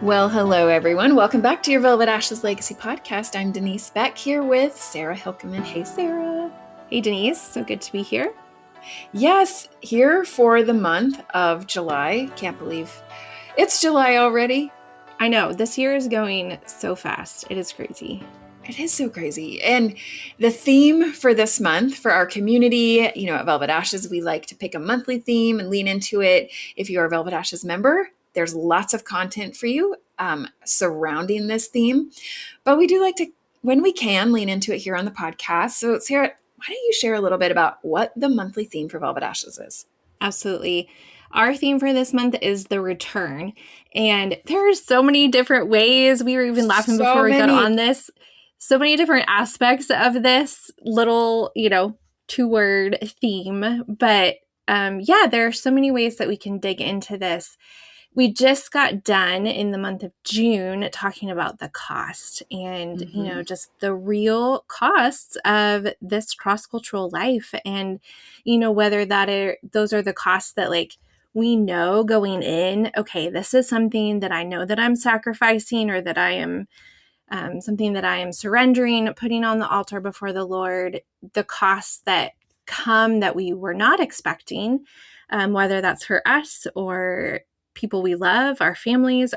Well, hello, everyone. Welcome back to your Velvet Ashes Legacy podcast. I'm Denise Beck here with Sarah Hilkeman. Hey, Sarah. Hey, Denise. So good to be here. Yes, here for the month of July. Can't believe it's July already. I know. This year is going so fast. It is crazy. It is so crazy. And the theme for this month for our community, at Velvet Ashes, we like to pick a monthly theme and lean into it. If you're a Velvet Ashes member, there's lots of content for you surrounding this theme. But we do like to, when we can, lean into it here on the podcast. So Sarah, why don't you share a little bit about what the monthly theme for Velvet Ashes is? Absolutely. Our theme for this month is the return. And there are so many different ways. We were even laughing before we got on this. So many different aspects of this little, 2-word theme. But there are so many ways that we can dig into this. We just got done in the month of June talking about the cost and, just the real costs of this cross-cultural life. And, whether those are the costs that we know going in, okay, this is something that I know that I'm sacrificing or that I am something that I am surrendering, putting on the altar before the Lord, the costs that come that we were not expecting, whether that's for us or people we love, our families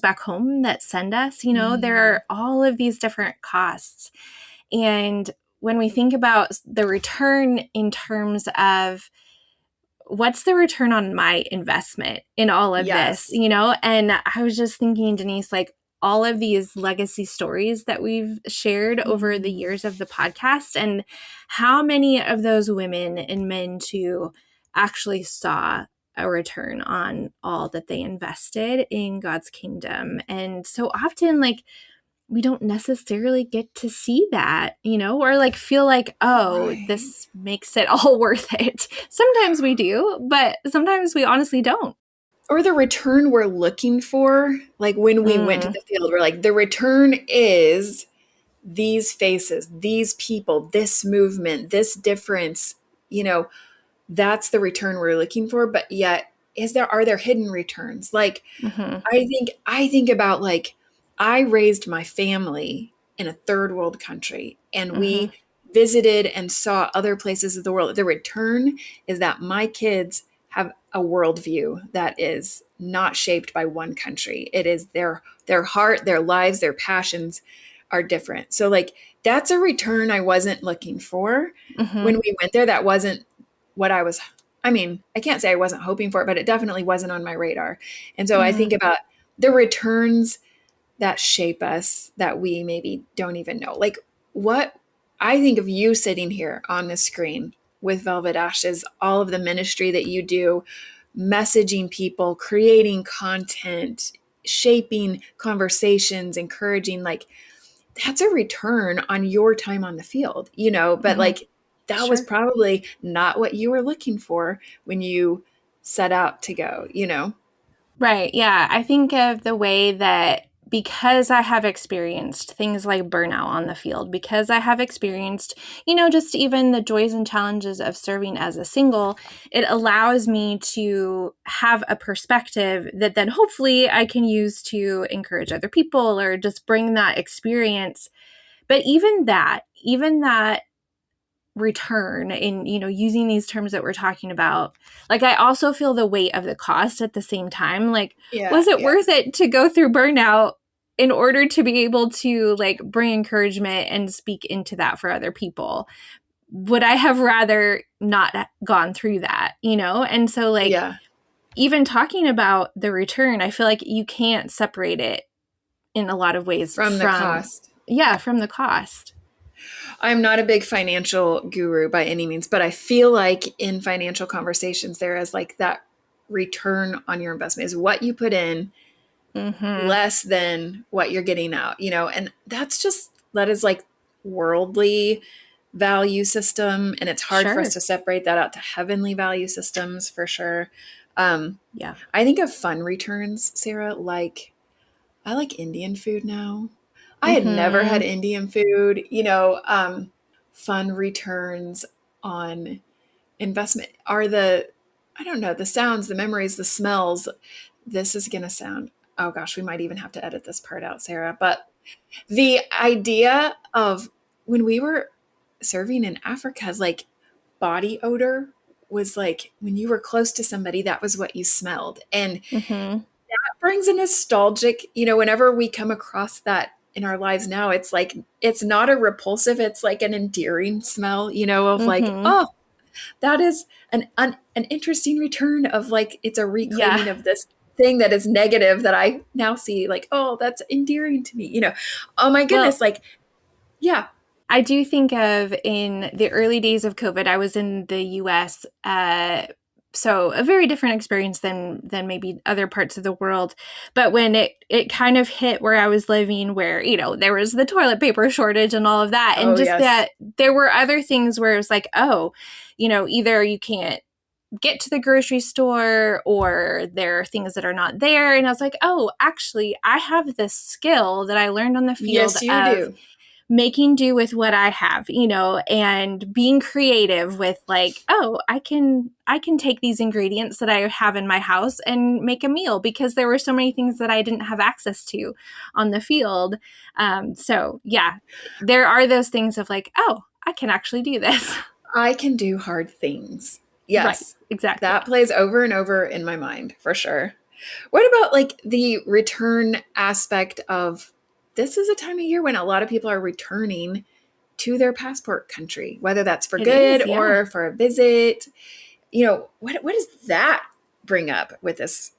back home that send us, there are all of these different costs. And when we think about the return in terms of what's the return on my investment in all of this, and I was just thinking, Denise, all of these legacy stories that we've shared over the years of the podcast and how many of those women and men too actually saw a return on all that they invested in God's kingdom. And so often, we don't necessarily get to see that, or feel like, oh, right, this makes it all worth it. Sometimes we do, but sometimes we honestly don't. Or the return we're looking for, when we went to the field, we're like, the return is these faces, these people, this movement, this difference, that's the return we're looking for. But yet, are there hidden returns? I think about I raised my family in a third world country and we visited and saw other places of the world. The return is that my kids have a worldview that is not shaped by one country. It is their heart, their lives, their passions are different. So that's a return I wasn't looking for when we went there. That wasn't what I can't say I wasn't hoping for it, but it definitely wasn't on my radar. And so I think about the returns that shape us that we maybe don't even know. What I think of you sitting here on the screen with Velvet Ashes, all of the ministry that you do, messaging people, creating content, shaping conversations, encouraging, that's a return on your time on the field, but that was probably not what you were looking for when you set out to go, Right. Yeah. I think of the way that because I have experienced things like burnout on the field, because I have experienced, just even the joys and challenges of serving as a single, it allows me to have a perspective that then hopefully I can use to encourage other people or just bring that experience. But even that return in, using these terms that we're talking about, I also feel the weight of the cost at the same time. Was it worth it to go through burnout in order to be able to bring encouragement and speak into that for other people? Would I have rather not gone through that, And so even talking about the return, I feel like you can't separate it in a lot of ways from the cost. Yeah, from the cost. I'm not a big financial guru by any means, but I feel like in financial conversations, there is that return on your investment is what you put in less than what you're getting out, and that is worldly value system. And it's hard for us to separate that out to heavenly value systems for sure. I think of fun returns, Sarah, I like Indian food now. I had never had Indian food, fun returns on investment are the sounds, the memories, the smells. This is going to sound oh gosh, we might even have to edit this part out, Sarah, but the idea of when we were serving in Africa, like body odor was like when you were close to somebody, that was what you smelled. And Mm-hmm. that brings a nostalgic, whenever we come across that in our lives now, it's like, it's not a repulsive, it's like an endearing smell, of like, Mm-hmm. oh, that is an interesting return of like, it's a Yeah. reclaiming of this thing that is negative that I now see like, oh, that's endearing to me, oh my Well, goodness, like, yeah. I do think of in the early days of COVID, I was in the US, so a very different experience than maybe other parts of the world. But when it kind of hit where I was living, where there was the toilet paper shortage and all of that, and Oh just yes. that there were other things where it was like, oh, either you can't get to the grocery store or there are things that are not there, and I was like, oh, actually, I have this skill that I learned on the field Yes, you of do. making do with what I have, and being creative with like, oh, I can take these ingredients that I have in my house and make a meal because there were so many things that I didn't have access to on the field. So yeah, there are those things of like, oh, I can actually do this. I can do hard things. Right, Yes. exactly. That plays over and over in my mind for sure. What about like the return aspect of this is a time of year when a lot of people are returning to their passport country, whether that's for It good is, yeah. or for a visit. What does that bring up with this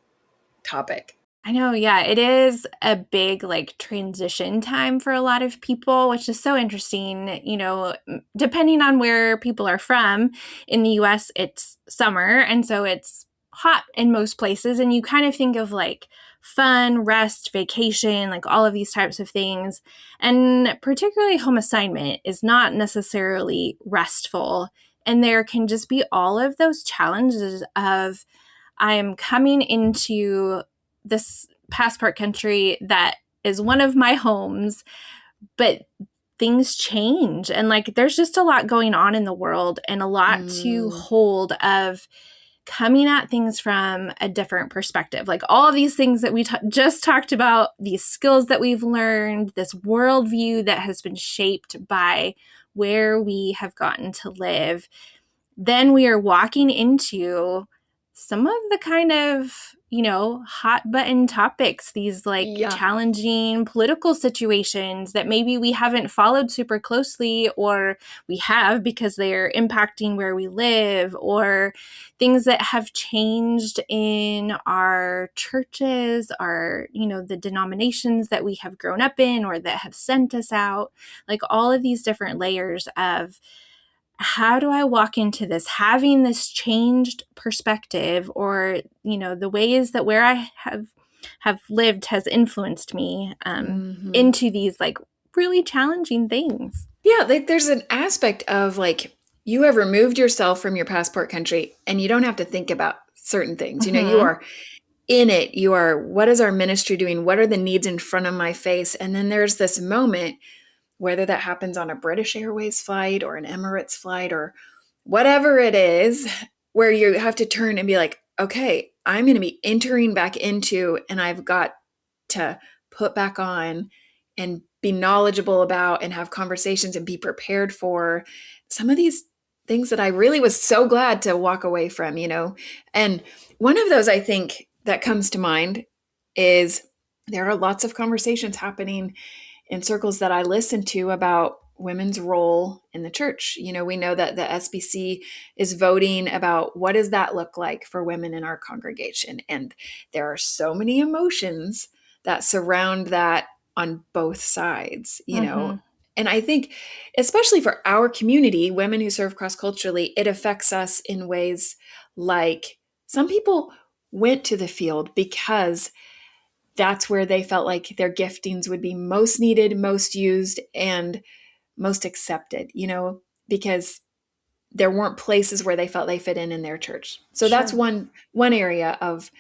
topic? I know, yeah, it is a big like transition time for a lot of people, which is so interesting. Depending on where people are from, in the US, it's summer, and so it's hot in most places. And you kind of think of like fun, rest, vacation, like all of these types of things. And particularly home assignment is not necessarily restful. And there can just be all of those challenges of I am coming into this passport country that is one of my homes, but things change. And like, there's just a lot going on in the world and a lot to Mm, hold of coming at things from a different perspective. Like all of these things that we just talked about, these skills that we've learned, this worldview that has been shaped by where we have gotten to live, then we are walking into some of the kind of, hot button topics, these like yeah. challenging political situations that maybe we haven't followed super closely, or we have because they're impacting where we live, or things that have changed in our churches, our, the denominations that we have grown up in or that have sent us out, like all of these different layers of how do I walk into this having this changed perspective, or the ways that where I have lived has influenced me Hmm. into these like really challenging things. Yeah, like there's an aspect of like you have removed yourself from your passport country and you don't have to think about certain things. You Mm-hmm. are in it. You are, what is our ministry doing? What are the needs in front of my face? And then there's this moment, whether that happens on a British Airways flight or an Emirates flight or whatever it is, where you have to turn and be like, okay, I'm going to be entering back into, and I've got to put back on and be knowledgeable about and have conversations and be prepared for some of these things that I really was so glad to walk away from. And one of those I think that comes to mind is there are lots of conversations happening in circles that I listen to about women's role in the church. We know that the SBC is voting about what does that look like for women in our congregation. And there are so many emotions that surround that on both sides. Mm-hmm. And I think, especially for our community, women who serve cross culturally, it affects us in ways like some people went to the field because that's where they felt like their giftings would be most needed, most used, and most accepted, because there weren't places where they felt they fit in their church. So that's Sure. one area of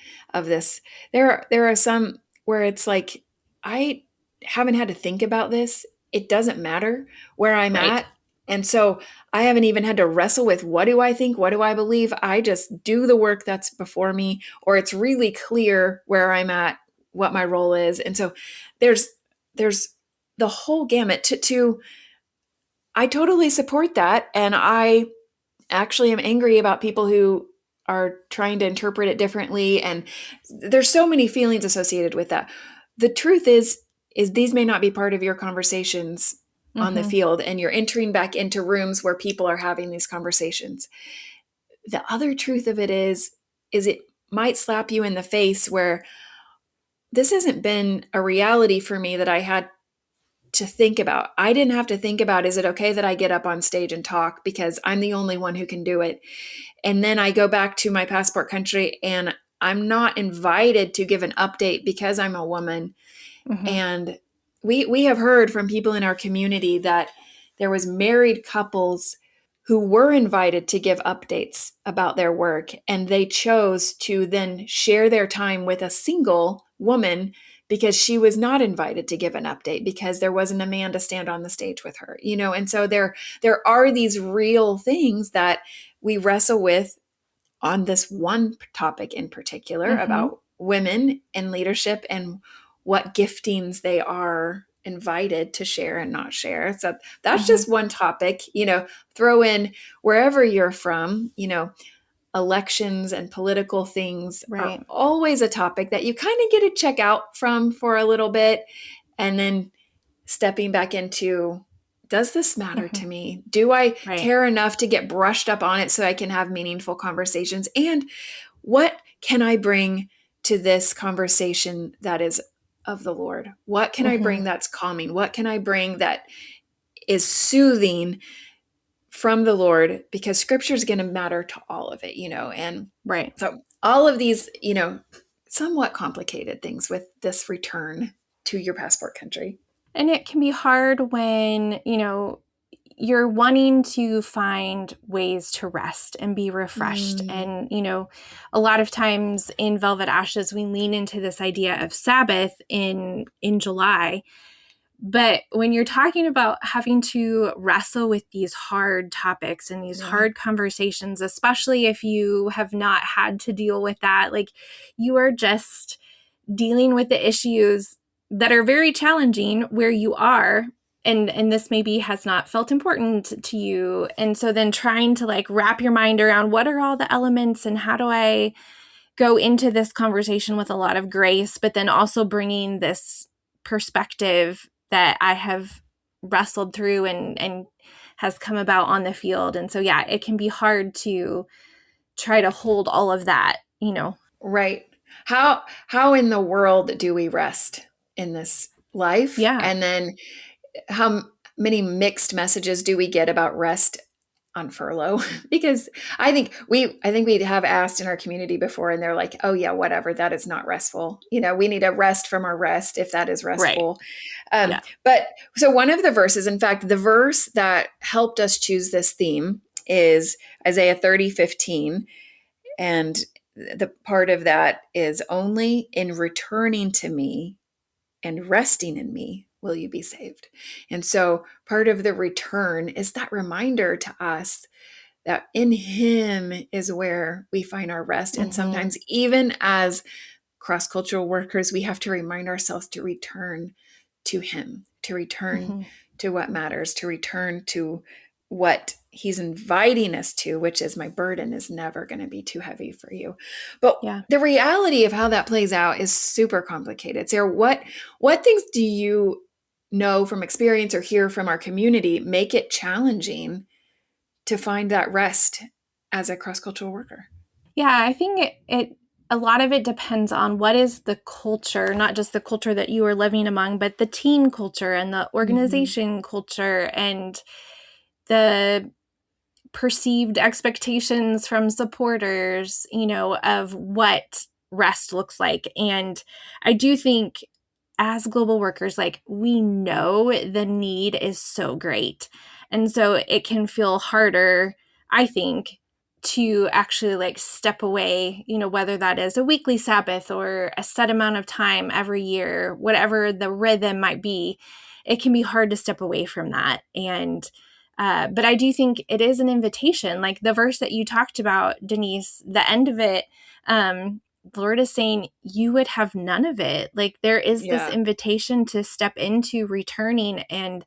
this. There are some where it's like I haven't had to think about this. It doesn't matter where I'm Right. at. And so I haven't even had to wrestle with what do I think? What do I believe? I just do the work that's before me, or it's really clear where I'm at what my role is. And so there's the whole gamut to I totally support that. And I actually am angry about people who are trying to interpret it differently. And there's so many feelings associated with that. The truth is these may not be part of your conversations on the field, and you're entering back into rooms where people are having these conversations. The other truth of it is it might slap you in the face where this hasn't been a reality for me that I had to think about. I didn't have to think about, is it okay that I get up on stage and talk because I'm the only one who can do it? And then I go back to my passport country and I'm not invited to give an update because I'm a woman. And we have heard from people in our community that there was married couples who were invited to give updates about their work, and they chose to then share their time with a single woman because she was not invited to give an update because there wasn't a man to stand on the stage with her, you know. And so there are these real things that we wrestle with on this one topic in particular about women and leadership and what giftings they are invited to share and not share. So that's just one topic, you know. Throw in wherever you're from, you know, elections and political things are always a topic that you kind of get to check out from for a little bit, and then stepping back into, does this matter to me? Do I care enough to get brushed up on it so I can have meaningful conversations? And what can I bring to this conversation that is of the Lord? What can I bring that's calming? What can I bring that is soothing from the Lord? Because scripture is going to matter to all of it, you know. And so all of these, you know, somewhat complicated things with this return to your passport country. And it can be hard when, you know, you're wanting to find ways to rest and be refreshed. And, you know, a lot of times in Velvet Ashes, we lean into this idea of Sabbath in July. But when you're talking about having to wrestle with these hard topics and these hard conversations, especially if you have not had to deal with that, like you are just dealing with the issues that are very challenging where you are, and this maybe has not felt important to you. And so then trying to like wrap your mind around what are all the elements and how do I go into this conversation with a lot of grace, but then also bringing this perspective that I have wrestled through and has come about on the field. And so, yeah, it can be hard to try to hold all of that, you know. Right. How in the world do we rest in this life? Yeah. And then how many mixed messages do we get about rest on furlough? Because I think we have asked in our community before, and they're like, oh yeah, whatever, that is not restful. You know, we need a rest from our rest if that is restful. But so one of the verses, in fact, the verse that helped us choose this theme is Isaiah 30:15. And the part of that is, only in returning to me and resting in me will you be saved. And so part of the return is that reminder to us that in him is where we find our rest. And sometimes even as cross-cultural workers, we have to remind ourselves to return to him, to return to what matters, to return to what he's inviting us to, which is, my burden is never going to be too heavy for you. But the reality of how that plays out is super complicated. Sarah, what things do you know from experience or hear from our community make it challenging to find that rest as a cross-cultural worker? Yeah, I think it a lot of it depends on what is the culture, not just the culture that you are living among, but the team culture and the organization culture and the perceived expectations from supporters, you know, of what rest looks like. And I do think as global workers, like, we know the need is so great. And so it can feel harder, I think, to actually like step away, you know, whether that is a weekly Sabbath or a set amount of time every year, whatever the rhythm might be, it can be hard to step away from that. And but I do think it is an invitation, like the verse that you talked about, Denise, the end of it the Lord is saying you would have none of it. Like there is this invitation to step into returning and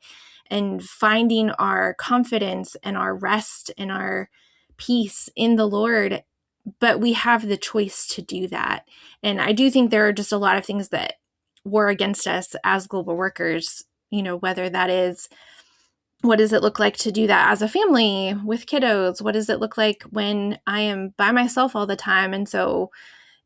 finding our confidence and our rest and our peace in the Lord. But we have the choice to do that. And I do think there are just a lot of things that war against us as global workers, whether that is, what does it look like to do that as a family with kiddos? What does it look like when I am by myself all the time? And so,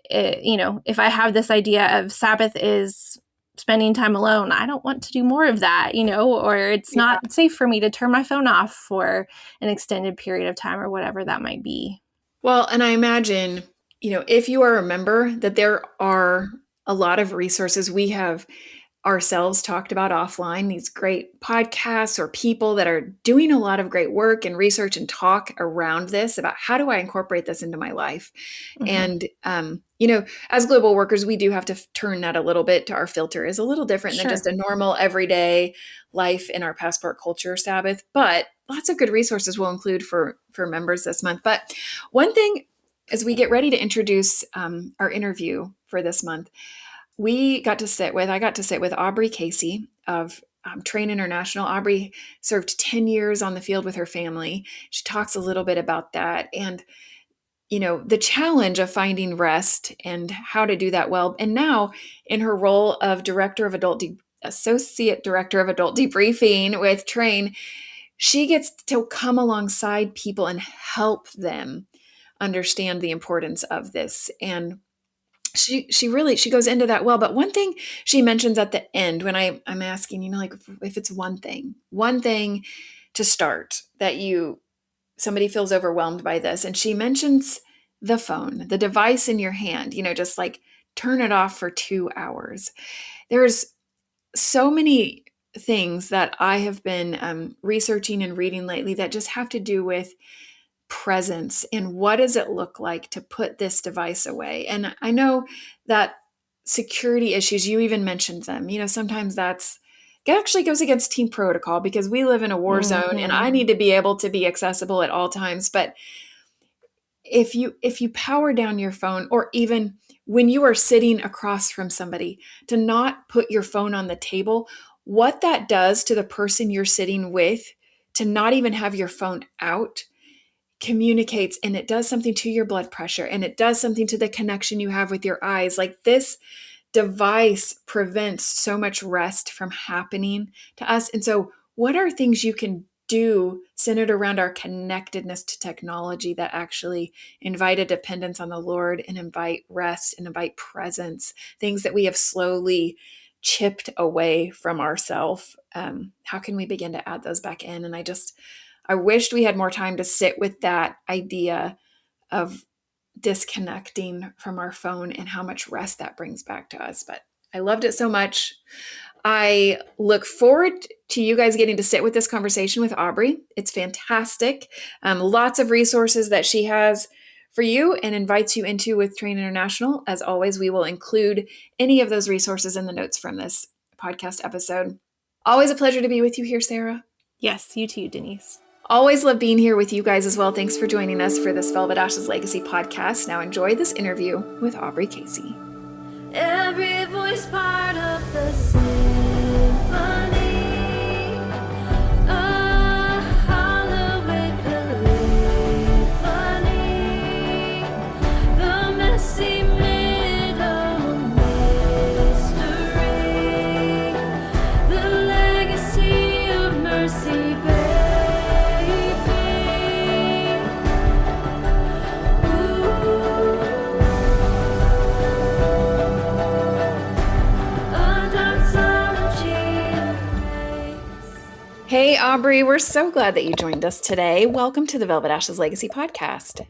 if I have this idea of Sabbath is spending time alone, I don't want to do more of that, or it's not safe for me to turn my phone off for an extended period of time or whatever that might be. Well, and I imagine, if you are a member, that there are a lot of resources we have ourselves talked about offline, these great podcasts or people that are doing a lot of great work and research and talk around this about how do I incorporate this into my life. And, as global workers, we do have to turn that a little bit to our filter is a little different than just a normal everyday life in our passport culture Sabbath, but lots of good resources we'll include for members this month. But one thing as we get ready to introduce our interview for this month, I got to sit with Aubri Casey of Train International. Aubri served 10 years on the field with her family. She talks a little bit about that and, the challenge of finding rest and how to do that well. And now in her role of Associate Director of Adult Debriefing with Train, she gets to come alongside people and help them understand the importance of this. And she goes into that well. But one thing she mentions at the end when I'm asking, like if it's one thing to start that somebody feels overwhelmed by this. And she mentions the phone, the device in your hand, just like turn it off for 2 hours. There's so many things that I have been researching and reading lately that just have to do with presence and what does it look like to put this device away. And I know that security issues, you even mentioned them, sometimes it actually goes against team protocol because we live in a war zone and I need to be able to be accessible at all times. But if you power down your phone, or even when you are sitting across from somebody, to not put your phone on the table, what that does to the person you're sitting with, to not even have your phone out, communicates, and it does something to your blood pressure and it does something to the connection you have with your eyes. Like this device prevents so much rest from happening to us. And so what are things you can do centered around our connectedness to technology that actually invite a dependence on the Lord and invite rest and invite presence, things that we have slowly chipped away from ourselves? How can we begin to add those back in? And I wished we had more time to sit with that idea of disconnecting from our phone and how much rest that brings back to us. But I loved it so much. I look forward to you guys getting to sit with this conversation with Aubri. It's fantastic. Lots of resources that she has for you and invites you into with Train International. As always, we will include any of those resources in the notes from this podcast episode. Always a pleasure to be with you here, Sarah. Yes, you too, Denise. Always love being here with you guys as well. Thanks for joining us for this Velvet Ashes Legacy podcast. Now enjoy this interview with Aubri Casey. Every voice part of the symphony. Hey, Aubri, we're so glad that you joined us today. Welcome to the Velvet Ashes Legacy podcast.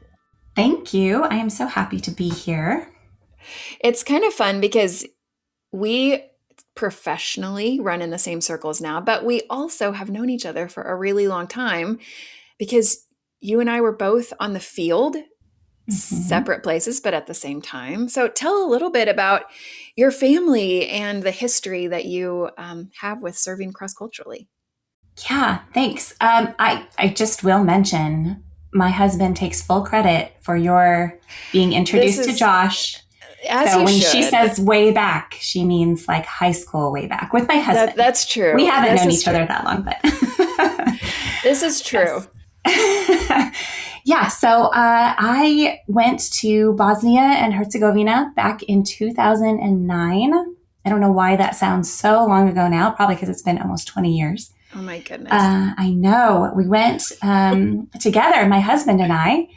Thank you. I am so happy to be here. It's kind of fun because we professionally run in the same circles now, but we also have known each other for a really long time because you and I were both on the field, separate places, but at the same time. So tell a little bit about your family and the history that you have with serving cross-culturally. Yeah, thanks. I just will mention my husband takes full credit for your being introduced to Josh. As so you when should. she says way back, she means like high school way back with my husband. That's true. We haven't known each other that long, but this is true. Yeah, so I went to Bosnia and Herzegovina back in 2009. I don't know why that sounds so long ago now, probably because it's been almost 20 years. Oh my goodness. I know. We went together, my husband and I,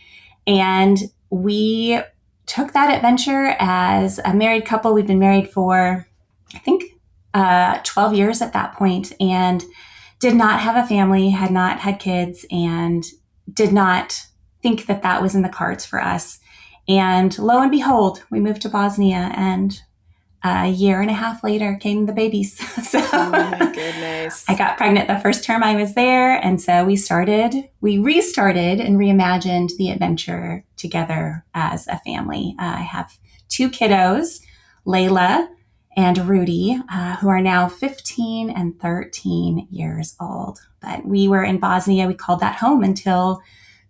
and we took that adventure as a married couple. We'd been married for, I think, 12 years at that point, and did not have a family, had not had kids, and did not think that that was in the cards for us. And lo and behold, we moved to Bosnia, and a year and a half later came the babies. So oh my goodness. I got pregnant the first term I was there. And so we restarted and reimagined the adventure together as a family. I have 2 kiddos, Layla and Rudy, who are now 15 and 13 years old. But we were in Bosnia. We called that home until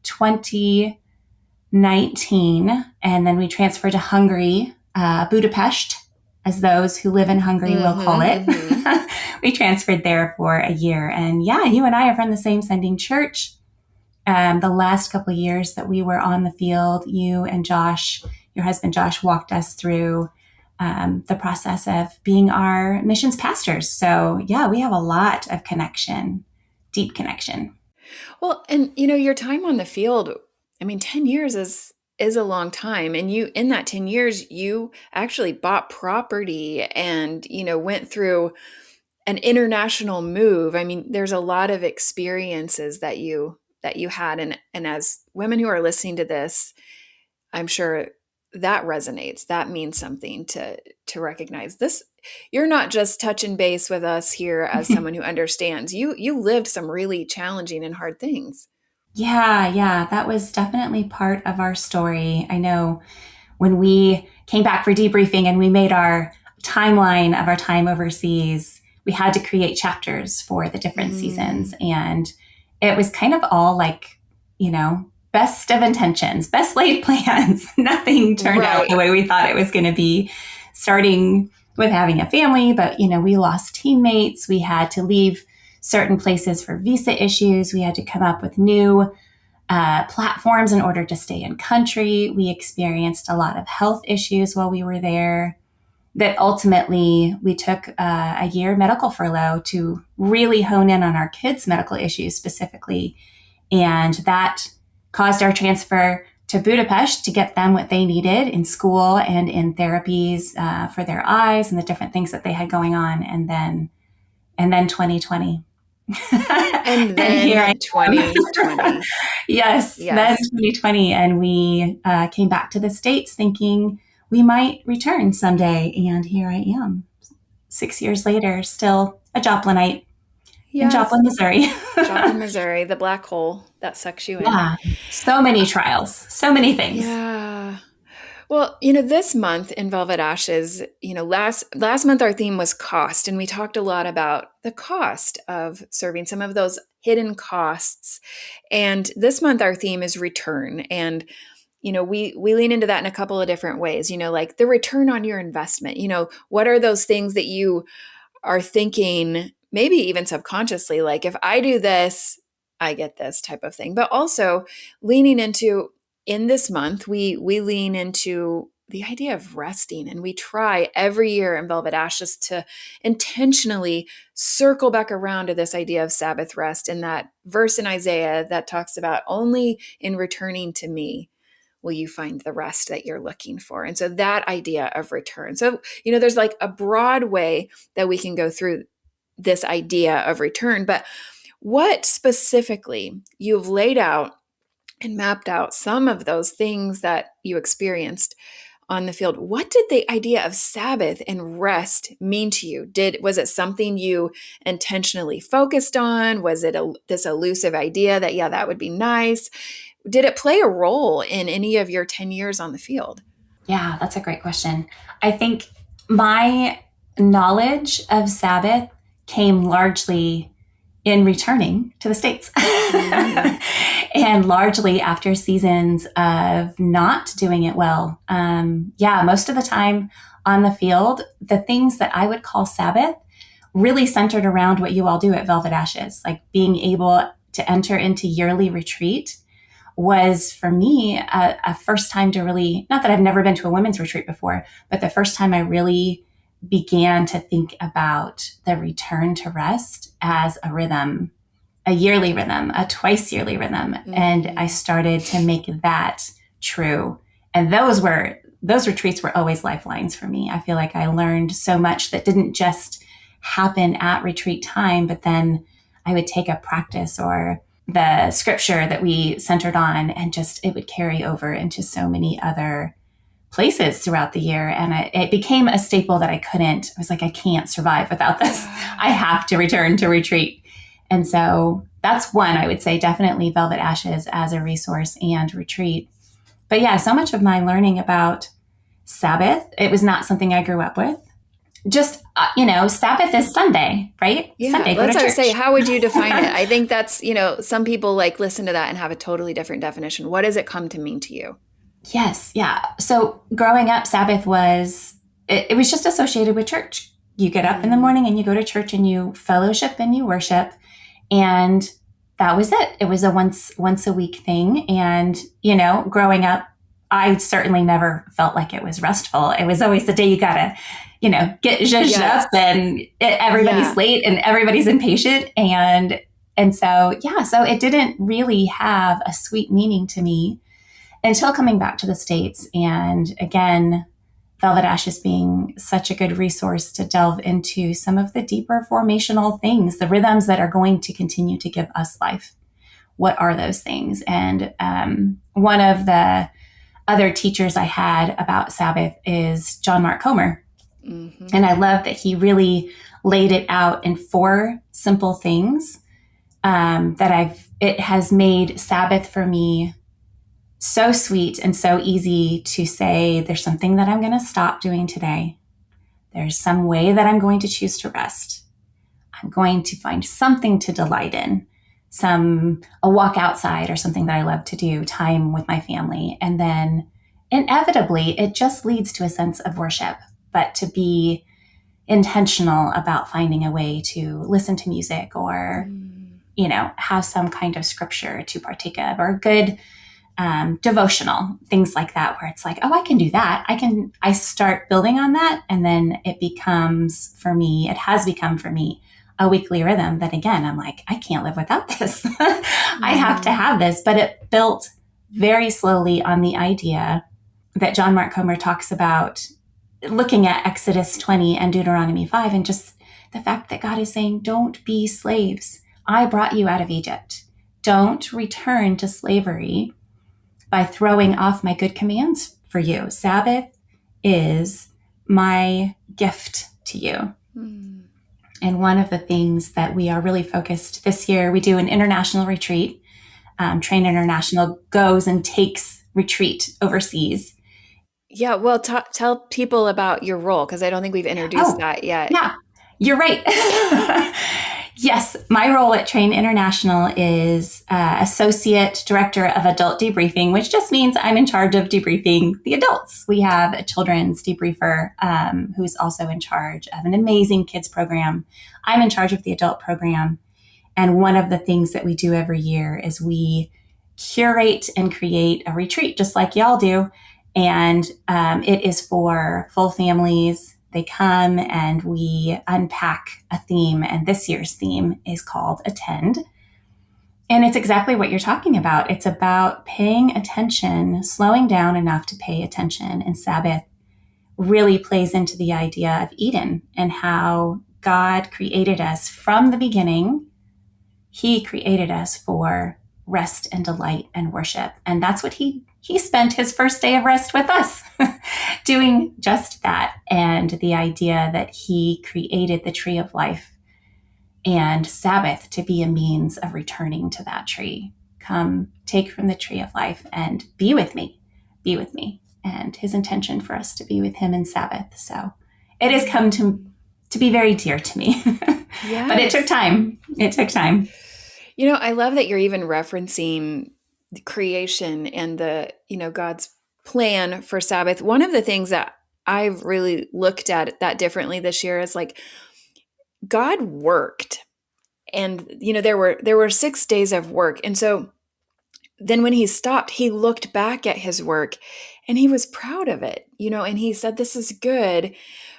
2019. And then we transferred to Hungary, Budapest, as those who live in Hungary will call it. We transferred there for a year. And yeah, you and I are from the same sending church. The last couple of years that we were on the field, you and Josh, your husband Josh, walked us through the process of being our missions pastors. So yeah, we have a lot of connection, deep connection. Well, and your time on the field, 10 years is a long time. And you, in that 10 years, you actually bought property and, went through an international move. There's a lot of experiences that you had. And as women who are listening to this, I'm sure that resonates. That means something to recognize this. You're not just touching base with us here as someone who understands. You lived some really challenging and hard things. Yeah, that was definitely part of our story. I know when we came back for debriefing and we made our timeline of our time overseas, we had to create chapters for the different seasons. And it was kind of all like, best of intentions, best laid plans. Nothing turned out the way we thought it was going to be, starting with having a family. But, we lost teammates. We had to leave certain places for visa issues. We had to come up with new platforms in order to stay in country. We experienced a lot of health issues while we were there, that ultimately we took a year medical furlough to really hone in on our kids' medical issues specifically. And that caused our transfer to Budapest to get them what they needed in school and in therapies for their eyes and the different things that they had going on. And then 2020. And then here 2020. Yes, then 2020. And we came back to the States thinking we might return someday. And here I am, 6 years later, still a Joplinite in Joplin, Missouri. Joplin, Missouri, the black hole that sucks you in. Yeah, so many trials, so many things. Yeah. Well, this month in Velvet Ashes, last month our theme was cost, and we talked a lot about the cost of serving, some of those hidden costs. And this month our theme is return. And, we lean into that in a couple of different ways, like the return on your investment. What are those things that you are thinking, maybe even subconsciously, like if I do this, I get this type of thing. But also leaning into, in this month, we lean into the idea of resting, and we try every year in Velvet Ashes to intentionally circle back around to this idea of Sabbath rest, and that verse in Isaiah that talks about only in returning to me will you find the rest that you're looking for. And so that idea of return. So, there's like a broad way that we can go through this idea of return, but what specifically you've laid out and mapped out some of those things that you experienced on the field. What did the idea of Sabbath and rest mean to you? Was it something you intentionally focused on? Was it this elusive idea that, that would be nice? Did it play a role in any of your 10 years on the field? Yeah, that's a great question. I think my knowledge of Sabbath came largely in returning to the States. And largely after seasons of not doing it well. Most of the time on the field, the things that I would call Sabbath really centered around what you all do at Velvet Ashes, like being able to enter into yearly retreat was for me a first time to really, not that I've never been to a women's retreat before, but the first time I really began to think about the return to rest as a rhythm, a yearly rhythm, a twice yearly rhythm. Mm-hmm. And I started to make that true. And those retreats were always lifelines for me. I feel like I learned so much that didn't just happen at retreat time, but then I would take a practice or the scripture that we centered on and just, it would carry over into so many other places throughout the year. And it became a staple that I was like, I can't survive without this. I have to return to retreat. And so that's one, I would say, definitely Velvet Ashes as a resource and retreat. But yeah, so much of my learning about Sabbath, it was not something I grew up with. Just, Sabbath is Sunday, right? Yeah, Sunday, let's say, how would you define it? I think that's, some people like listen to that and have a totally different definition. What does it come to mean to you? Yes. Yeah. So growing up, Sabbath was just associated with church. You get up in the morning and you go to church and you fellowship and you worship. And that was it. It was a once a week thing. And, growing up, I certainly never felt like it was restful. It was always the day you gotta, get zhuzhed up and everybody's late and everybody's impatient. And so it didn't really have a sweet meaning to me until coming back to the States. And again, Velvet Ashes being such a good resource to delve into some of the deeper formational things, the rhythms that are going to continue to give us life. What are those things? And one of the other teachers I had about Sabbath is John Mark Comer. Mm-hmm. And I love that he really laid it out in 4 simple things it has made Sabbath for me so sweet and so easy to say, there's something that I'm going to stop doing today. There's some way that I'm going to choose to rest. I'm going to find something to delight in, a walk outside or something that I love to do, time with my family. And then inevitably, it just leads to a sense of worship, but to be intentional about finding a way to listen to music or, have some kind of scripture to partake of or good devotional, things like that, where it's like, oh, I can do that. I start building on that. And then it has become for me a weekly rhythm that again, I'm like, I can't live without this. I have to have this, but it built very slowly on the idea that John Mark Comer talks about, looking at Exodus 20 and Deuteronomy 5, and just the fact that God is saying, don't be slaves. I brought you out of Egypt. Don't return to slavery by throwing off my good commands for you. Sabbath is my gift to you. Mm. And one of the things that we are really focused this year, we do an international retreat. Train International goes and takes retreat overseas. Yeah, well, tell people about your role, because I don't think we've introduced that yet. Yeah, you're right. Yes, my role at Train International is Associate Director of Adult Debriefing, which just means I'm in charge of debriefing the adults. We have a children's debriefer who's also in charge of an amazing kids program. I'm in charge of the adult program. And one of the things that we do every year is we curate and create a retreat, just like y'all do. And it is for full families. They come and we unpack a theme. And this year's theme is called Attend. And it's exactly what you're talking about. It's about paying attention, slowing down enough to pay attention. And Sabbath really plays into the idea of Eden and how God created us from the beginning. He created us for rest and delight and worship. And that's what he spent his first day of rest with us, doing just that. And the idea that he created the tree of life and Sabbath to be a means of returning to that tree. Come, take from the tree of life and be with me. And his intention for us to be with him in Sabbath. So it has come to be very dear to me. Yeah. But it took time. It took time. You know, I love that you're even referencing the creation and the, God's plan for Sabbath. One of the things that I've really looked at that differently this year is like God worked, and there were 6 days of work. And so then when he stopped, he looked back at his work and he was proud of it, and he said, this is good.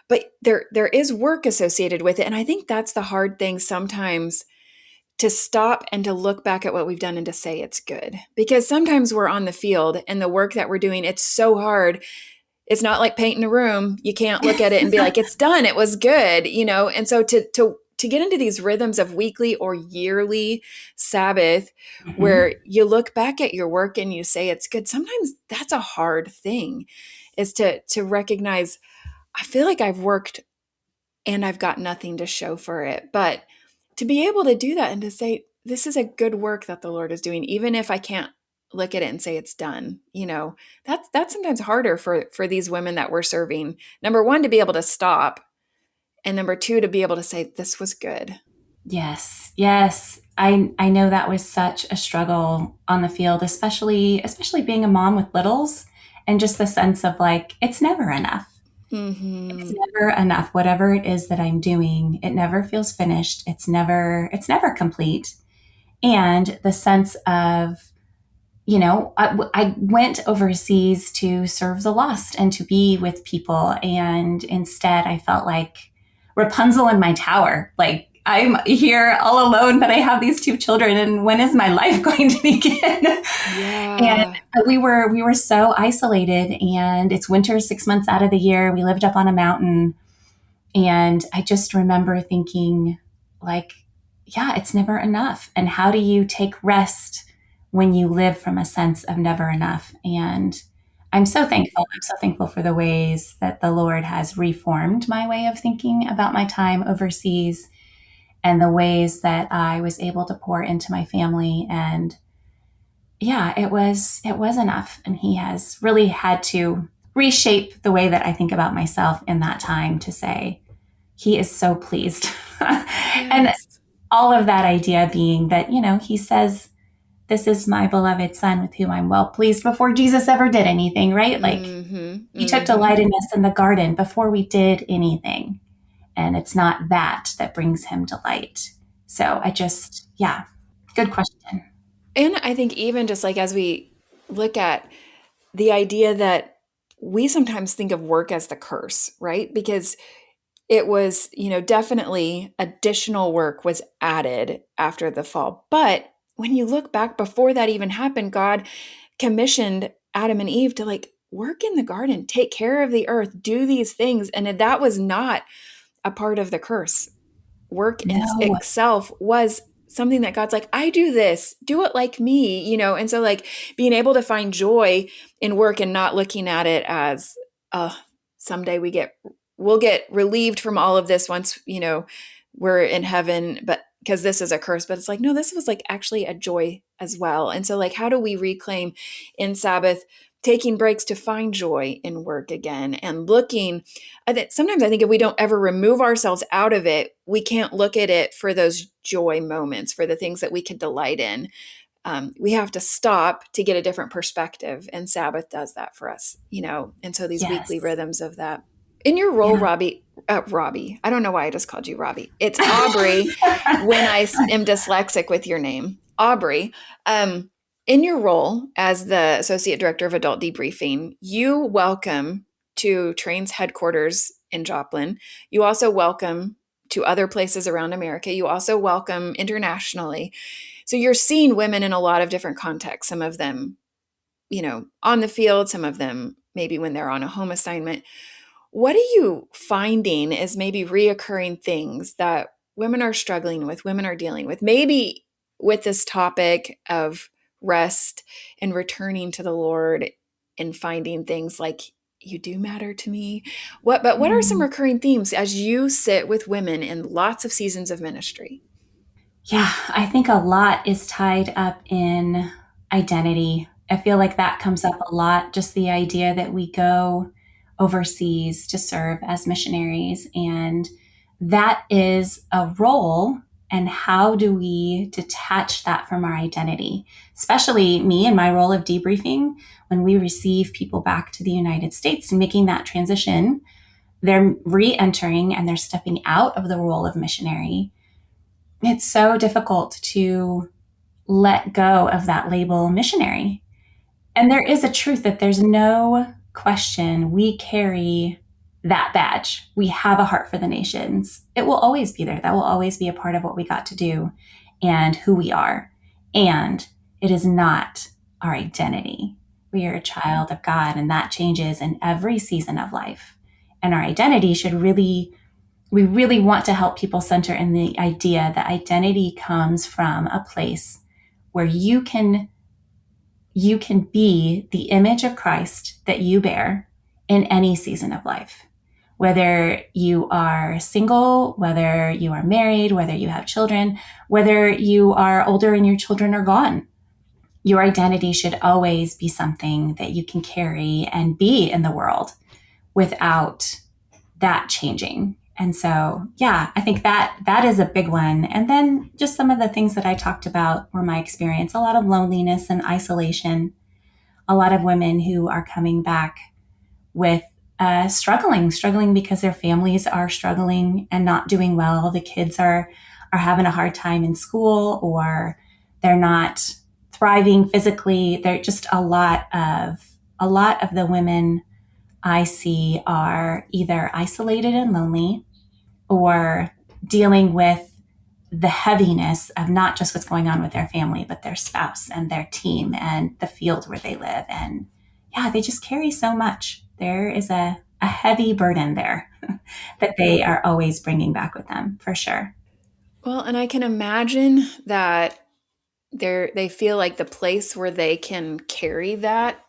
But there is work associated with it. And I think that's the hard thing sometimes, to stop and to look back at what we've done and to say it's good. Because sometimes we're on the field and the work that we're doing, it's so hard. It's not like painting a room. You can't look at it and be like, it's done, it was good, And so to get into these rhythms of weekly or yearly Sabbath, where you look back at your work and you say it's good, sometimes that's a hard thing, is to recognize, I feel like I've worked and I've got nothing to show for it. But to be able to do that and to say, this is a good work that the Lord is doing, even if I can't look at it and say it's done, that's sometimes harder for these women that we're serving. Number one, to be able to stop. And number two, to be able to say, this was good. Yes. Yes. I know that was such a struggle on the field, especially being a mom with littles, and just the sense of like, it's never enough. It's never enough. Whatever it is that I'm doing, it never feels finished. It's never complete. And the sense of, I went overseas to serve the lost and to be with people. And instead I felt like Rapunzel in my tower. Like, I'm here all alone, but I have these 2 children. And when is my life going to begin? Yeah. And we were so isolated, and it's winter 6 months out of the year. We lived up on a mountain. And I just remember thinking, like, yeah, it's never enough. And how do you take rest when you live from a sense of never enough? And I'm so thankful. I'm so thankful for the ways that the Lord has reformed my way of thinking about my time overseas, and the ways that I was able to pour into my family. And yeah, it was enough. And he has really had to reshape the way that I think about myself in that time, to say, he is so pleased. Yes. And all of that idea being that, he says, this is my beloved son with whom I'm well pleased, before Jesus ever did anything, right? Like, he took delight in us in the garden before we did anything. And it's not that brings him delight. So good question. And I think even just like as we look at the idea that we sometimes think of work as the curse, right? Because it was, definitely additional work was added after the fall. But when you look back, before that even happened, God commissioned Adam and Eve to like work in the garden, take care of the earth, do these things. And that was not a part of the curse. Work in itself was something that God's like, I do this, do it like me, And so like being able to find joy in work and not looking at it as, someday we'll get relieved from all of this once, we're in heaven, but because this is a curse. But it's like, no, this was like actually a joy as well. And so like, how do we reclaim in Sabbath, taking breaks to find joy in work again, and looking at it? Sometimes I think if we don't ever remove ourselves out of it, we can't look at it for those joy moments, for the things that we can delight in. We have to stop to get a different perspective. And Sabbath does that for us, And so these weekly rhythms of that. In your role, Robbie, I don't know why I just called you Robbie. It's Aubri when I am dyslexic with your name. Aubri, in your role as the Associate Director of Adult Debriefing, you welcome to Train's headquarters in Joplin. You also welcome to other places around America. You also welcome internationally. So you're seeing women in a lot of different contexts, some of them, on the field, some of them maybe when they're on a home assignment. What are you finding is maybe reoccurring things that women are struggling with, women are dealing with, maybe with this topic of rest and returning to the Lord and finding things like, you do matter to me? What are some recurring themes as you sit with women in lots of seasons of ministry? Yeah, I think a lot is tied up in identity. I feel like that comes up a lot, just the idea that we go overseas to serve as missionaries, and that is a role. And how do we detach that from our identity? Especially me in my role of debriefing, when we receive people back to the United States and making that transition, they're re-entering and they're stepping out of the role of missionary. It's so difficult to let go of that label missionary. And there is a truth that there's no question we carry that badge. We have a heart for the nations. It will always be there. That will always be a part of what we got to do and who we are. And it is not our identity. We are a child of God, and that changes in every season of life. And our identity we really want to help people center in the idea that identity comes from a place where you can be the image of Christ that you bear in any season of life. Whether you are single, whether you are married, whether you have children, whether you are older and your children are gone, your identity should always be something that you can carry and be in the world without that changing. And so, yeah, I think that is a big one. And then just some of the things that I talked about were my experience, a lot of loneliness and isolation, a lot of women who are coming back with struggling because their families are struggling and not doing well. The kids are having a hard time in school, or they're not thriving physically. They're just a lot of the women I see are either isolated and lonely, or dealing with the heaviness of not just what's going on with their family, but their spouse and their team and the field where they live. And yeah, they just carry so much. There is a heavy burden there that they are always bringing back with them, for sure. Well, and I can imagine that they feel like the place where they can carry that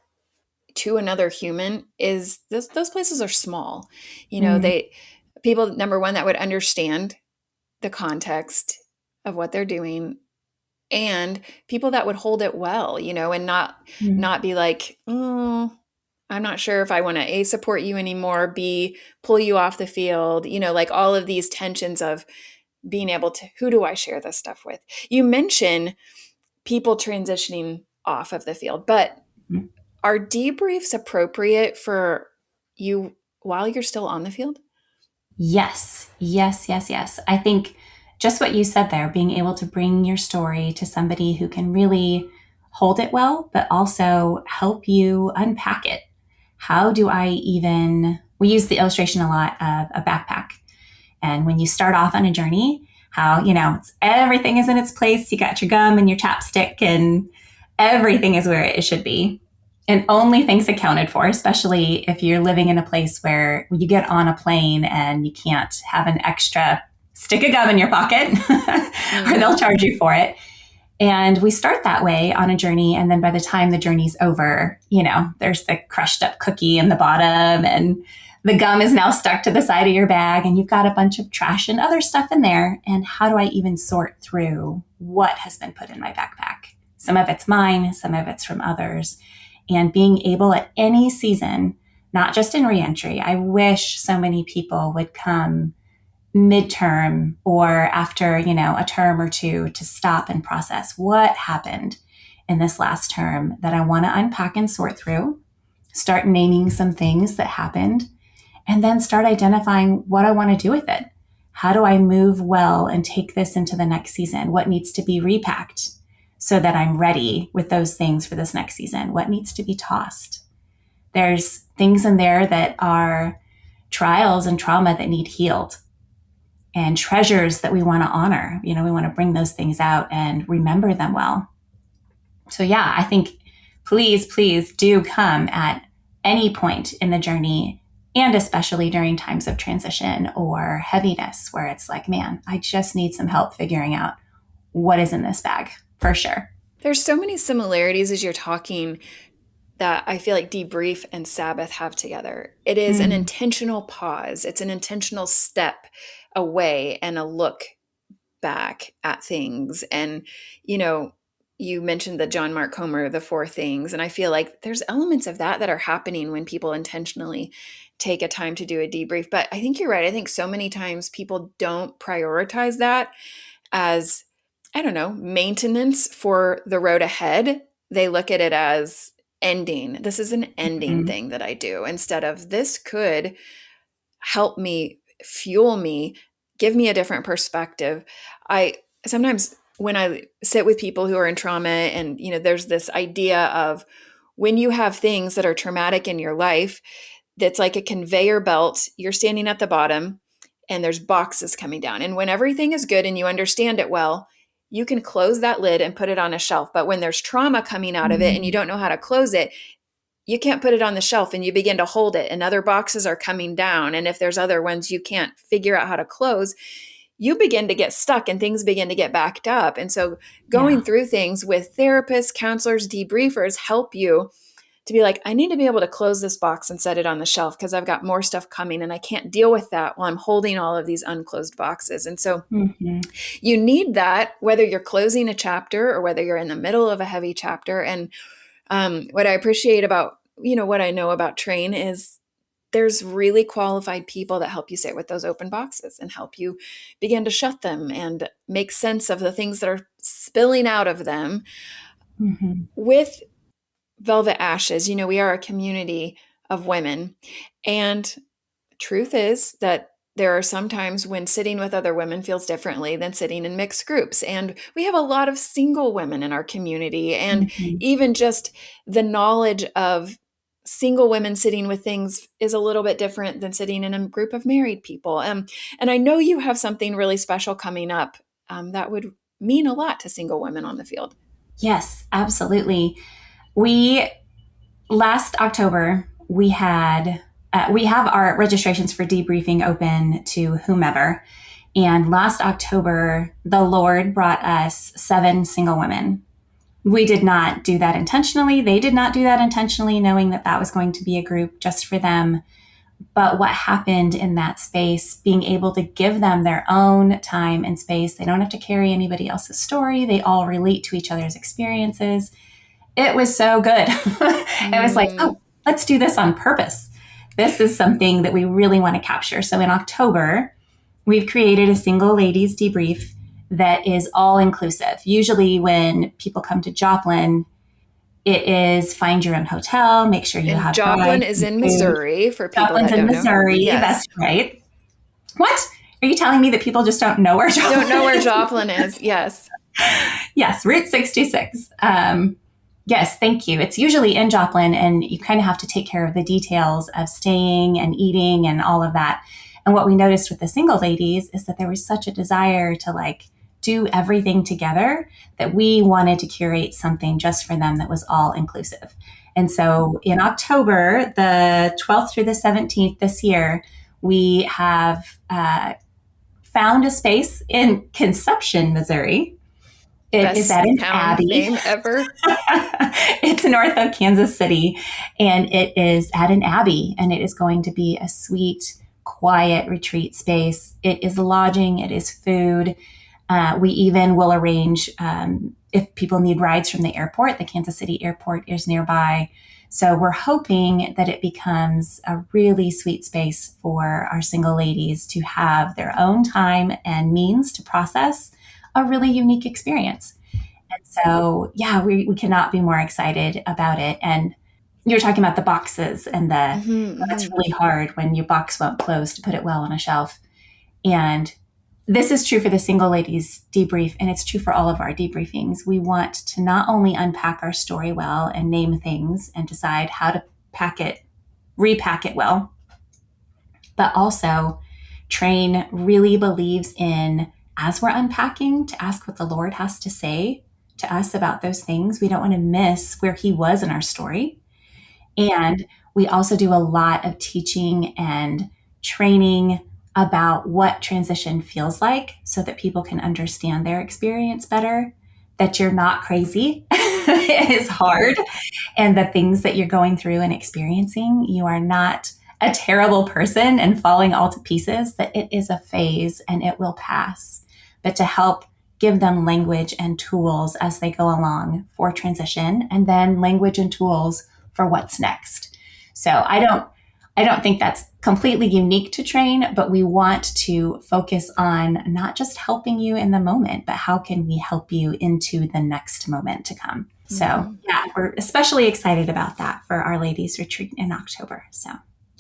to another human is those places are small. People, number one, that would understand the context of what they're doing, and people that would hold it well, and not be like, oh, I'm not sure if I want to A, support you anymore, B, pull you off the field, like all of these tensions of being able to, who do I share this stuff with? You mention people transitioning off of the field, but are debriefs appropriate for you while you're still on the field? Yes. I think just what you said there, being able to bring your story to somebody who can really hold it well, but also help you unpack it. How do we use the illustration a lot of a backpack. And when you start off on a journey, how, everything is in its place. You got your gum and your chapstick and everything is where it should be. And only things accounted for, especially if you're living in a place where you get on a plane and you can't have an extra stick of gum in your pocket or they'll charge you for it. And we start that way on a journey. And then by the time the journey's over, there's the crushed up cookie in the bottom and the gum is now stuck to the side of your bag and you've got a bunch of trash and other stuff in there. And how do I even sort through what has been put in my backpack? Some of it's mine, some of it's from others. And being able at any season, not just in reentry, I wish so many people would come midterm or after, a term or two to stop and process what happened in this last term that I want to unpack and sort through, start naming some things that happened, and then start identifying what I want to do with it. How do I move well and take this into the next season? What needs to be repacked so that I'm ready with those things for this next season? What needs to be tossed? There's things in there that are trials and trauma that need healed, and treasures that we want to honor. We want to bring those things out and remember them well. So yeah, I think please do come at any point in the journey, and especially during times of transition or heaviness where it's like, man, I just need some help figuring out what is in this bag, for sure. There's so many similarities as you're talking that I feel like debrief and Sabbath have together. It is an intentional pause. It's an intentional step away and a look back at things. And, you mentioned the John Mark Comer, the 4 things. And I feel like there's elements of that are happening when people intentionally take a time to do a debrief. But I think you're right. I think so many times people don't prioritize that as, I don't know, maintenance for the road ahead. They look at it as ending. This is an ending thing that I do, instead of this could help me, fuel me, give me a different perspective. I sometimes, when I sit with people who are in trauma, and there's this idea of when you have things that are traumatic in your life, that's like a conveyor belt. You're standing at the bottom and there's boxes coming down. And when everything is good and you understand it well, you can close that lid and put it on a shelf. But when there's trauma coming out of it and you don't know how to close it, you can't put it on the shelf, and you begin to hold it, and other boxes are coming down. And if there's other ones you can't figure out how to close, you begin to get stuck and things begin to get backed up. And so going through things with therapists, counselors, debriefers help you to be like, I need to be able to close this box and set it on the shelf because I've got more stuff coming and I can't deal with that while I'm holding all of these unclosed boxes. And so you need that, whether you're closing a chapter or whether you're in the middle of a heavy chapter. And what I appreciate about, what I know about Train is there's really qualified people that help you sit with those open boxes and help you begin to shut them and make sense of the things that are spilling out of them. With Velvet Ashes, we are a community of women, and truth is that there are some times when sitting with other women feels differently than sitting in mixed groups. And we have a lot of single women in our community. And even just the knowledge of single women sitting with things is a little bit different than sitting in a group of married people. And I know you have something really special coming up that would mean a lot to single women on the field. Yes, absolutely. Last October, we have our registrations for debriefing open to whomever. And last October, the Lord brought us 7 single women. We did not do that intentionally. They did not do that intentionally, knowing that that was going to be a group just for them. But what happened in that space, being able to give them their own time and space, they don't have to carry anybody else's story. They all relate to each other's experiences. It was so good. It was like, oh, let's do this on purpose. This is something that we really want to capture. So in October, we've created a single ladies debrief that is all inclusive. Usually when people come to Joplin, it is find your own hotel, make sure you have Joplin is in Missouri for people Joplin's that don't in Missouri. Yes. That's right. What? Are you telling me that people just don't know where Joplin is? Don't know where Joplin is. Yes. Yes, Route 66. Yes, thank you. It's usually in Joplin, and you kind of have to take care of the details of staying and eating and all of that. And what we noticed with the single ladies is that there was such a desire to do everything together that we wanted to curate something just for them that was all inclusive. And so in October, the 12th through the 17th this year, we have found a space in Conception, Missouri. It is at an abbey. Name ever. It's north of Kansas City, and it is at an abbey, and it is going to be a sweet, quiet retreat space. It is lodging. It is food. We even will arrange if people need rides from the airport. The Kansas City airport is nearby. So we're hoping that it becomes a really sweet space for our single ladies to have their own time and means to process a really unique experience. And so, we cannot be more excited about it. And you're talking about the boxes and that's really hard when your box won't close to put it well on a shelf. And this is true for the single ladies debrief, and it's true for all of our debriefings. We want to not only unpack our story well and name things and decide how to repack it well, but also Train really believes in, as we're unpacking, to ask what the Lord has to say to us about those things. We don't want to miss where he was in our story. And we also do a lot of teaching and training about what transition feels like so that people can understand their experience better, that you're not crazy. It is hard. And the things that you're going through and experiencing, you are not a terrible person and falling all to pieces, that it is a phase and it will pass. But to help give them language and tools as they go along for transition, and then language and tools for what's next. So I don't think that's completely unique to Train, but we want to focus on not just helping you in the moment, but how can we help you into the next moment to come. So yeah, we're especially excited about that for Our Ladies Retreat in October. So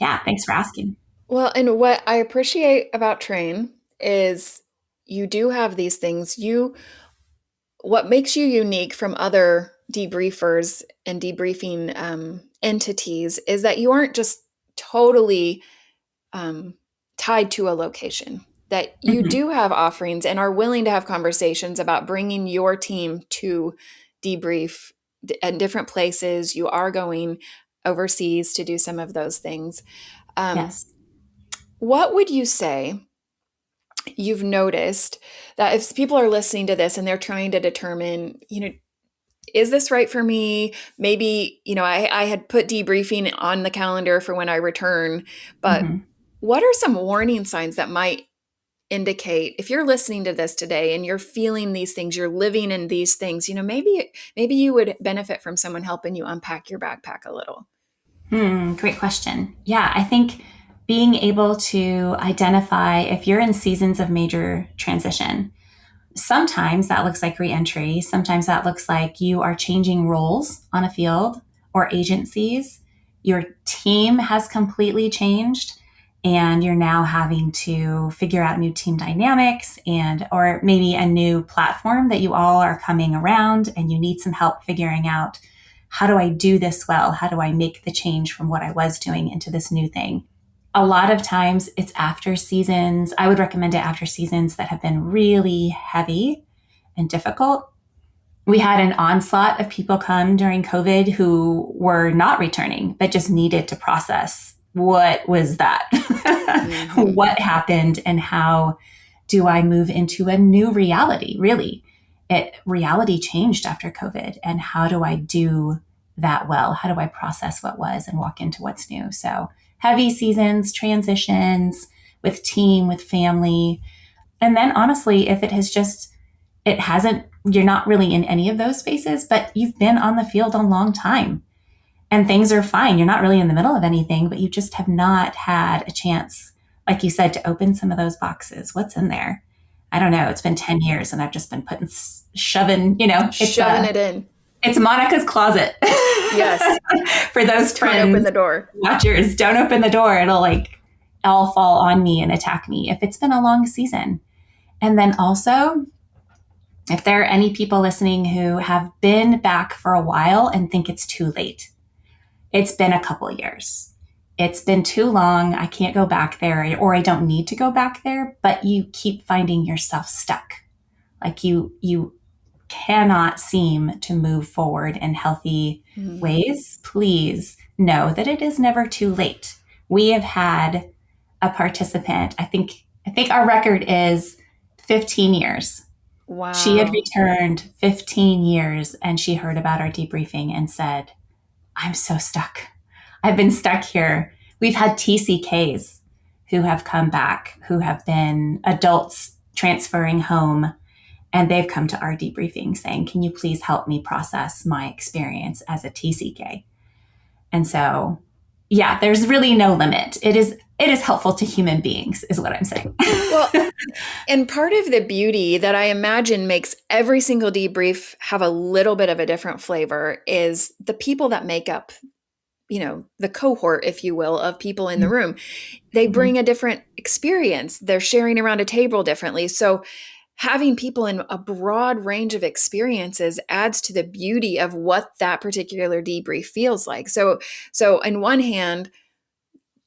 yeah, thanks for asking. Well, and what I appreciate about Train is you do have these things. What makes you unique from other debriefers and debriefing entities is that you aren't just totally tied to a location, that you do have offerings and are willing to have conversations about bringing your team to debrief at different places. You are going overseas to do some of those things. Yes. What would you say you've noticed that if people are listening to this and they're trying to determine, is this right for me? Maybe, I had put debriefing on the calendar for when I return, but what are some warning signs that might indicate if you're listening to this today and you're feeling these things, you're living in these things, maybe you would benefit from someone helping you unpack your backpack a little? Great question. Yeah, I think being able to identify if you're in seasons of major transition. Sometimes that looks like reentry. Sometimes that looks like you are changing roles on a field or agencies. Your team has completely changed and you're now having to figure out new team dynamics or maybe a new platform that you all are coming around and you need some help figuring out, how do I do this well? How do I make the change from what I was doing into this new thing? A lot of times it's after seasons. I would recommend it after seasons that have been really heavy and difficult. We had an onslaught of people come during COVID who were not returning, but just needed to process what was that? What happened and how do I move into a new reality? Really, reality changed after COVID. And how do I do that well? How do I process what was and walk into what's new? So heavy seasons, transitions with team, with family. And then honestly, if you're not really in any of those spaces, but you've been on the field a long time and things are fine. You're not really in the middle of anything, but you just have not had a chance, like you said, to open some of those boxes. What's in there? I don't know. It's been 10 years and I've just been shoving it in. It's Monica's closet. Yes. For those friends. Don't open the door. Watchers, don't open the door. It'll all fall on me and attack me if it's been a long season. And then also, if there are any people listening who have been back for a while and think it's too late, it's been a couple years. It's been too long. I can't go back there, or I don't need to go back there, but you keep finding yourself stuck. Like you cannot seem to move forward in healthy ways. Please know that it is never too late. We have had a participant, I think our record is 15 years. Wow. She had returned 15 years and she heard about our debriefing and said, I'm so stuck. I've been stuck here. We've had TCKs who have come back, who have been adults transferring home, and they've come to our debriefing saying, can you please help me process my experience as a TCK? And so, yeah, there's really no limit. It is helpful to human beings, is what I'm saying. Well, and part of the beauty that I imagine makes every single debrief have a little bit of a different flavor is the people that make up, the cohort, if you will, of people in the room. They bring a different experience. They're sharing around a table differently. So having people in a broad range of experiences adds to the beauty of what that particular debrief feels like. So on one hand,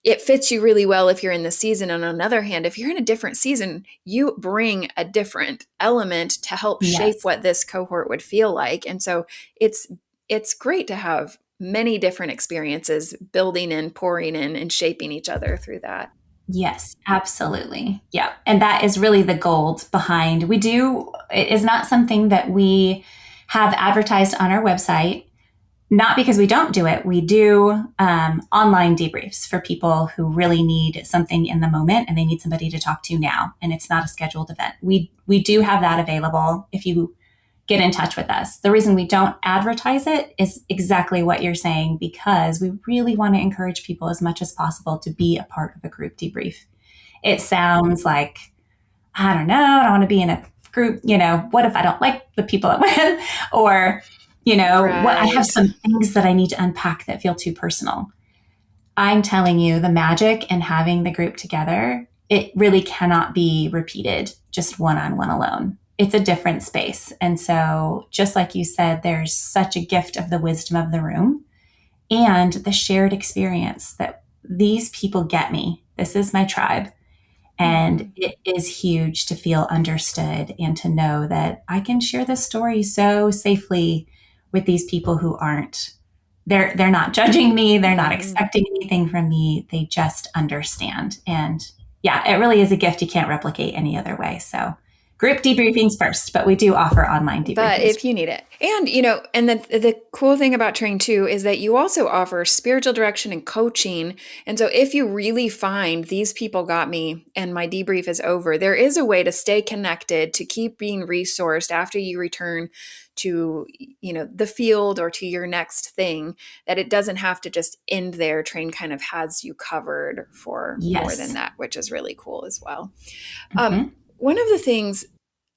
it fits you really well if you're in the season. On another hand, if you're in a different season, you bring a different element to help shape what this cohort would feel like. And so it's great to have many different experiences building in, pouring in, and shaping each other through that. Yes, absolutely. Yeah. And that is really the gold behind. It is not something that we have advertised on our website. not because we don't do it. We do online debriefs for people who really need something in the moment and they need somebody to talk to now, and it's not a scheduled event. We do have that available if you get in touch with us. The reason we don't advertise it is exactly what you're saying, because we really want to encourage people as much as possible to be a part of a group debrief. It sounds like, I don't know, I don't want to be in a group, what if I don't like the people I'm with? Or, what, I have some things that I need to unpack that feel too personal. I'm telling you, the magic in having the group together, it really cannot be repeated just one-on-one alone. It's a different space. And so just like you said, there's such a gift of the wisdom of the room and the shared experience that these people get me. This is my tribe. And it is huge to feel understood and to know that I can share this story so safely with these people who aren't. They're not judging me. They're not expecting anything from me. They just understand. And yeah, it really is a gift you can't replicate any other way. So group debriefings first, but we do offer online debriefings. But if you need it. And, and the cool thing about Train 2 is that you also offer spiritual direction and coaching. And so if you really find these people got me and my debrief is over, there is a way to stay connected, to keep being resourced after you return to, the field or to your next thing, that it doesn't have to just end there. Train kind of has you covered for more than that, which is really cool as well. One of the things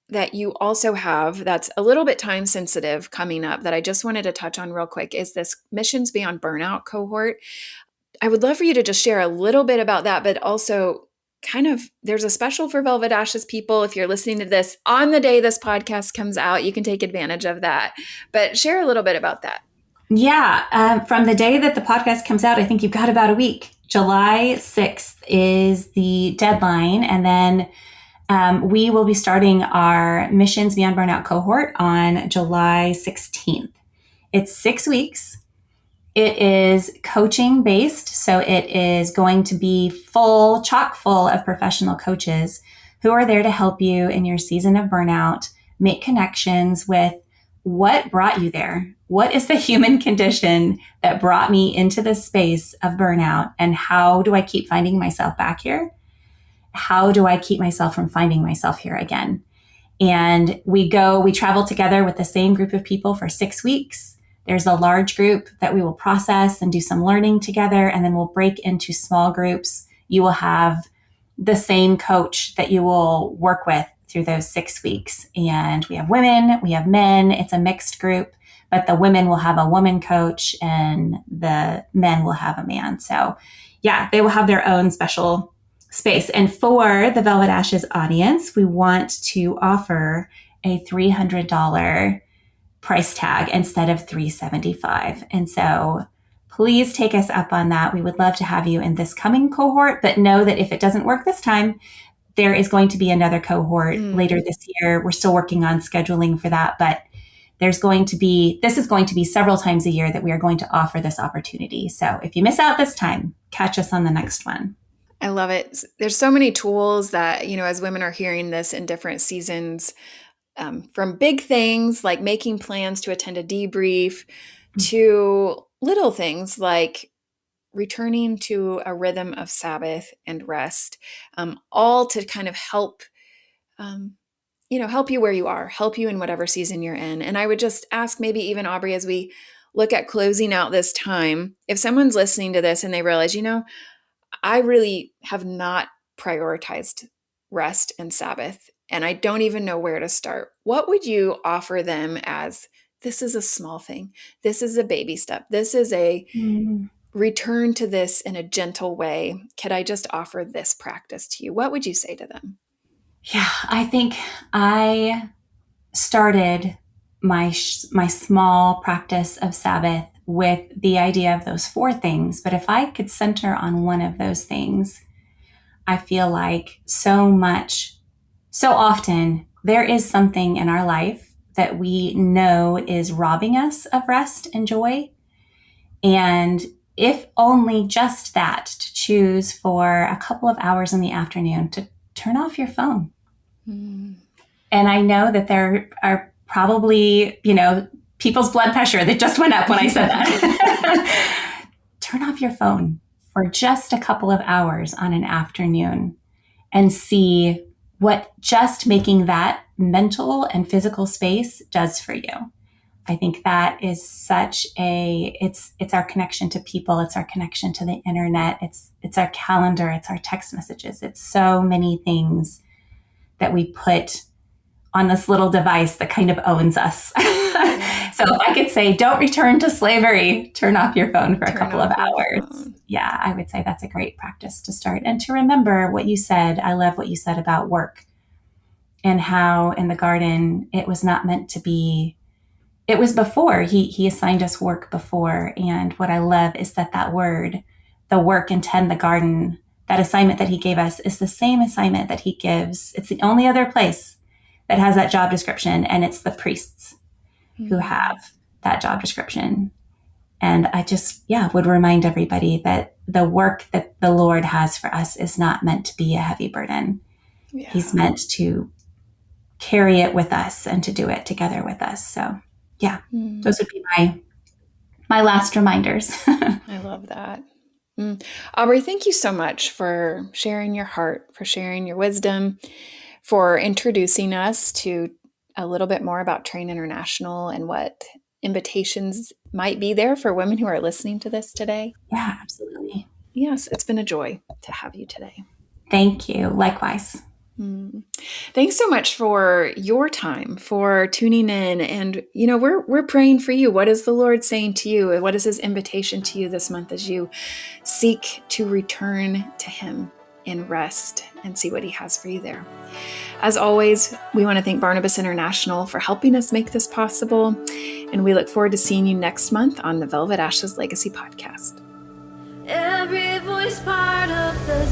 that you also have that's a little bit time sensitive coming up that I just wanted to touch on real quick is this Missions Beyond Burnout cohort. I would love for you to just share a little bit about that, but also kind of there's a special for Velvet Ashes people. If you're listening to this on the day this podcast comes out, you can take advantage of that. But share a little bit about that. Yeah. From the day that the podcast comes out, I think you've got about a week. July 6th is the deadline. And then we will be starting our Missions Beyond Burnout cohort on July 16th. It's 6 weeks. It is coaching based. So it is going to be chock full of professional coaches who are there to help you in your season of burnout, make connections with what brought you there. What is the human condition that brought me into this space of burnout? And how do I keep finding myself back here? How do I keep myself from finding myself here again? And we travel together with the same group of people for 6 weeks. There's a large group that we will process and do some learning together, and then we'll break into small groups. You will have the same coach that you will work with through those 6 weeks. And we have women, we have men. It's a mixed group, but the women will have a woman coach and the men will have a man. So yeah, they will have their own special space. And for the Velvet Ashes audience, we want to offer a $300 price tag instead of $375. And so please take us up on that. We would love to have you in this coming cohort, but know that if it doesn't work this time, there is going to be another cohort later this year. We're still working on scheduling for that, but this is going to be several times a year that we are going to offer this opportunity. So if you miss out this time, catch us on the next one. I love it. There's so many tools that, as women are hearing this in different seasons, from big things like making plans to attend a debrief to little things like returning to a rhythm of Sabbath and rest, all to kind of help, help you where you are, help you in whatever season you're in. And I would just ask maybe even Aubri, as we look at closing out this time, if someone's listening to this and they realize, I really have not prioritized rest and Sabbath, and I don't even know where to start. What would you offer them as, this is a small thing. This is a baby step. This is a return to this in a gentle way. Could I just offer this practice to you? What would you say to them? Yeah, I think I started my small practice of Sabbath with the idea of those 4 things. But if I could center on one of those things, I feel like so often there is something in our life that we know is robbing us of rest and joy. And if only just that, to choose for a couple of hours in the afternoon to turn off your phone. And I know that there are probably, people's blood pressure that just went up when I said that. Turn off your phone for just a couple of hours on an afternoon and see what just making that mental and physical space does for you. I think that is such it's our connection to people. It's our connection to the internet. It's our calendar. It's our text messages. It's so many things that we put on this little device that kind of owns us. So if I could say, don't return to slavery, turn off your phone for a couple of hours. Yeah, I would say that's a great practice to start. And to remember what you said. I love what you said about work and how in the garden, it was not meant to be. It was before he assigned us work before. And what I love is that word, the work and tend the garden, that assignment that he gave us is the same assignment that he gives. It's the only other place that has that job description. And it's the priests who have that job description. And I just, would remind everybody that the work that the Lord has for us is not meant to be a heavy burden. Yeah. He's meant to carry it with us and to do it together with us. So those would be my last reminders. I love that. Aubri, thank you so much for sharing your heart, for sharing your wisdom, for introducing us to a little bit more about Train International and what invitations might be there for women who are listening to this today. Yeah, absolutely. Yes, it's been a joy to have you today. Thank you. Likewise. Thanks so much for your time, for tuning in. And, we're praying for you. What is the Lord saying to you? What is his invitation to you this month as you seek to return to him in rest and see what he has for you there? As always, we want to thank Barnabas International for helping us make this possible. And we look forward to seeing you next month on the Velvet Ashes Legacy podcast. Every voice part of the